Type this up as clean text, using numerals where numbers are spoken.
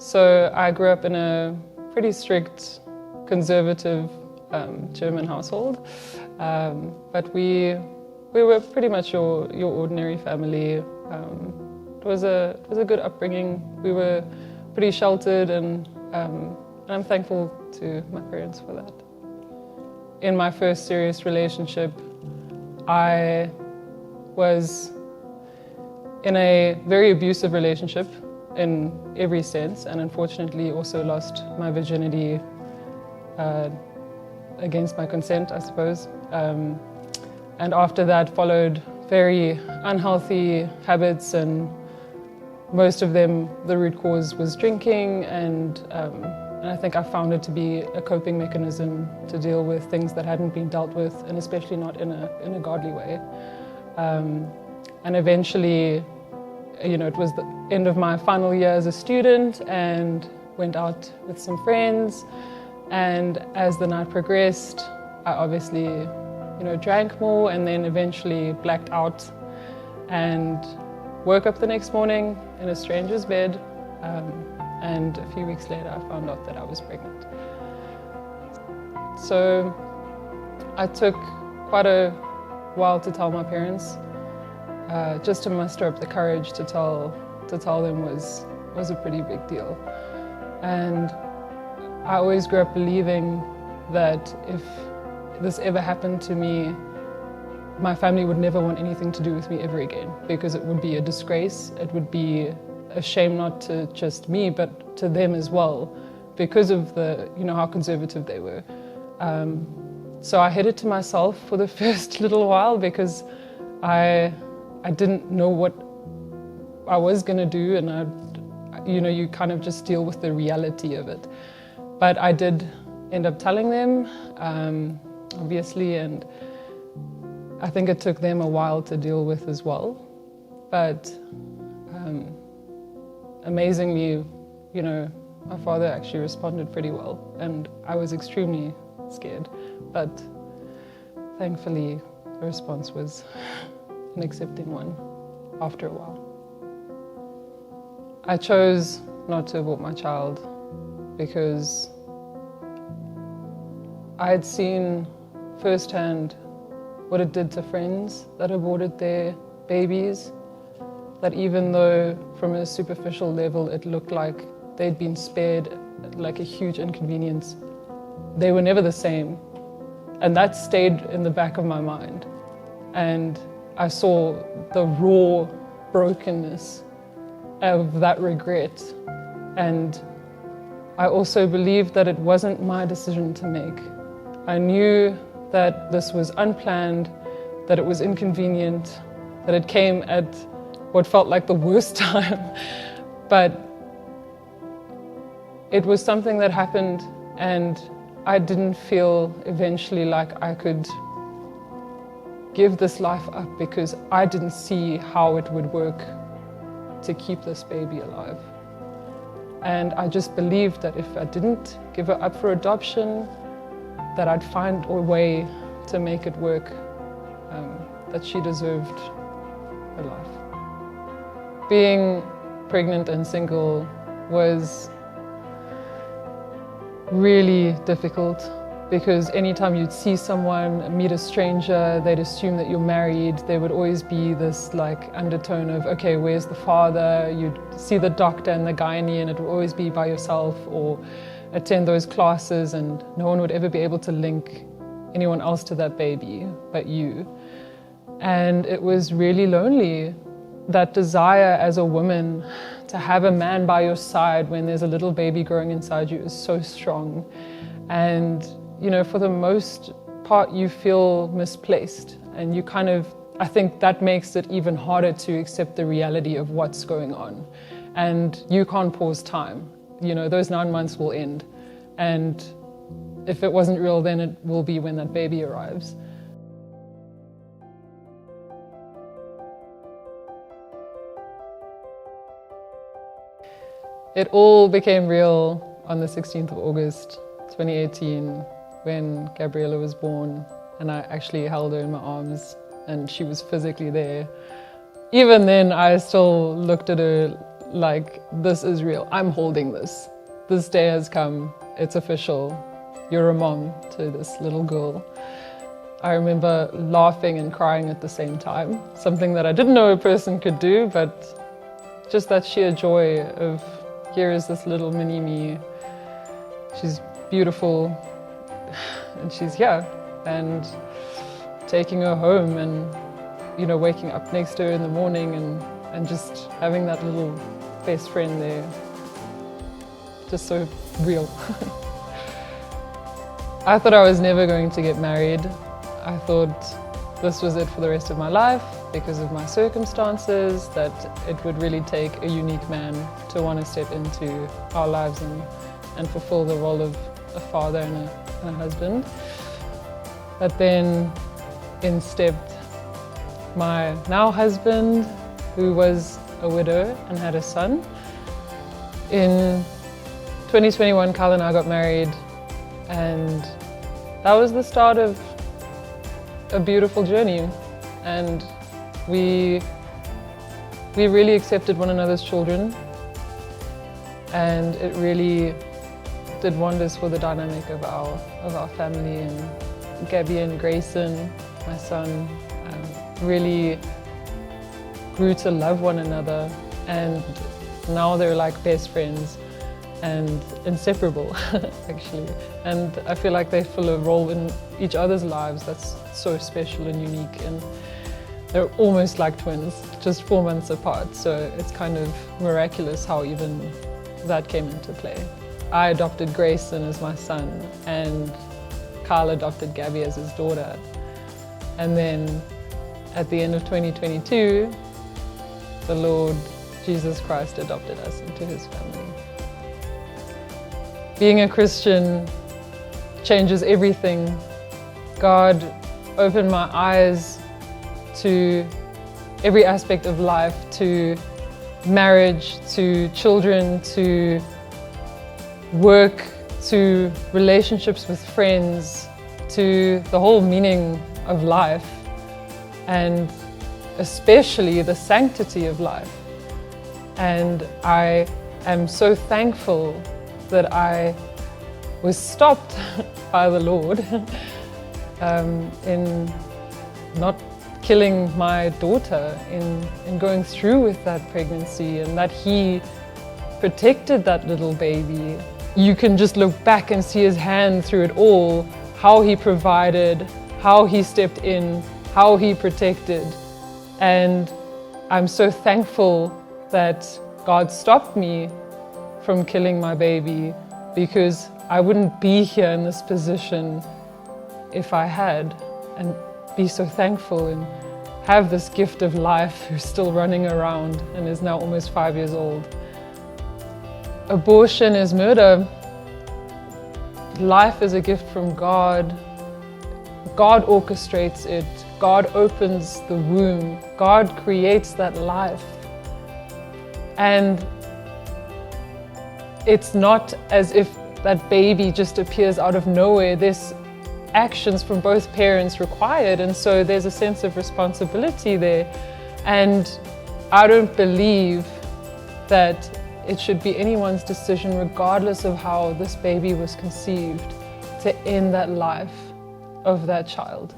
So I grew up in a pretty strict, conservative German household, but we were pretty much your ordinary family. It was a good upbringing. We were pretty sheltered, and I'm thankful to my parents for that. In my first serious relationship, I was in a very abusive relationship in every sense, and unfortunately also lost my virginity against my consent, I suppose. And after that followed very unhealthy habits, and most of them, the root cause was drinking, and I think I found it to be a coping mechanism to deal with things that hadn't been dealt with, and especially not in a godly way. And eventually, it was the end of my final year as a student, and went out with some friends. And as the night progressed, I obviously, drank more, and then eventually blacked out, and woke up the next morning in a stranger's bed. And a few weeks later, I found out that I was pregnant. So I took quite a while to tell my parents. Just to muster up the courage to tell them was a pretty big deal. And I always grew up believing that if this ever happened to me, my family would never want anything to do with me ever again, because it would be a disgrace. It would be a shame, not to just me, but to them as well, because of how conservative they were. So I hid it to myself for the first little while, because I didn't know what I was going to do, and you kind of just deal with the reality of it. But I did end up telling them, obviously, and I think it took them a while to deal with as well. But amazingly, my father actually responded pretty well, and I was extremely scared. But thankfully, the response was an accepting one after a while. I chose not to abort my child because I had seen firsthand what it did to friends that aborted their babies, that even though from a superficial level it looked like they'd been spared like a huge inconvenience, they were never the same. And that stayed in the back of my mind. And I saw the raw brokenness of that regret. And I also believed that it wasn't my decision to make. I knew that this was unplanned, that it was inconvenient, that it came at what felt like the worst time. But it was something that happened, and I didn't feel eventually like I could give this life up, because I didn't see how it would work to keep this baby alive. And I just believed that if I didn't give her up for adoption, that I'd find a way to make it work, that she deserved a life. Being pregnant and single was really difficult, because anytime you'd see someone, meet a stranger, they'd assume that you're married. There would always be this undertone of, okay, where's the father? You'd see the doctor and the gynae, and it would always be by yourself, or attend those classes, and no one would ever be able to link anyone else to that baby but you. And it was really lonely. That desire as a woman to have a man by your side when there's a little baby growing inside you is so strong. And for the most part, you feel misplaced, and I think that makes it even harder to accept the reality of what's going on. And you can't pause time. Those 9 months will end. And if it wasn't real, then it will be when that baby arrives. It all became real on the 16th of August, 2018, when Gabriella was born, and I actually held her in my arms, and she was physically there. Even then, I still looked at her like, this is real. I'm holding this. This day has come. It's official. You're a mom to this little girl. I remember laughing and crying at the same time, something that I didn't know a person could do, but just that sheer joy of, here is this little mini me. She's beautiful and she's here, and taking her home and, you know, waking up next to her in the morning and just having that little best friend there. Just so real. I thought I was never going to get married. I thought this was it for the rest of my life because of my circumstances, that it would really take a unique man to want to step into our lives and fulfill the role of a father and a husband. But then in stepped my now husband, who was a widow and had a son. In 2021, Kyle and I got married, and that was the start of a beautiful journey. And we really accepted one another's children, and it really did wonders for the dynamic of our family. And Gabby and Grayson, my son, really grew to love one another, and now they're like best friends and inseparable, actually. And I feel like they fill a role in each other's lives that's so special and unique, and they're almost like twins, just 4 months apart. So it's kind of miraculous how even that came into play. I adopted Grayson as my son, and Kyle adopted Gabby as his daughter. And then at the end of 2022, the Lord Jesus Christ adopted us into his family. Being a Christian changes everything. God opened my eyes to every aspect of life, to marriage, to children, to work, to relationships with friends, to the whole meaning of life, and especially the sanctity of life. And I am so thankful that I was stopped by the Lord in not killing my daughter, in going through with that pregnancy, and that he protected that little baby. You can just look back and see his hand through it all, how he provided, how he stepped in, how he protected. And I'm so thankful that God stopped me from killing my baby, because I wouldn't be here in this position if I had, and be so thankful and have this gift of life who's still running around and is now almost 5 years old. Abortion is murder. Life is a gift from God. God orchestrates it. God opens the womb. God creates that life. And it's not as if that baby just appears out of nowhere. There's actions from both parents required, and so there's a sense of responsibility there. And I don't believe that it should be anyone's decision, regardless of how this baby was conceived, to end that life of that child.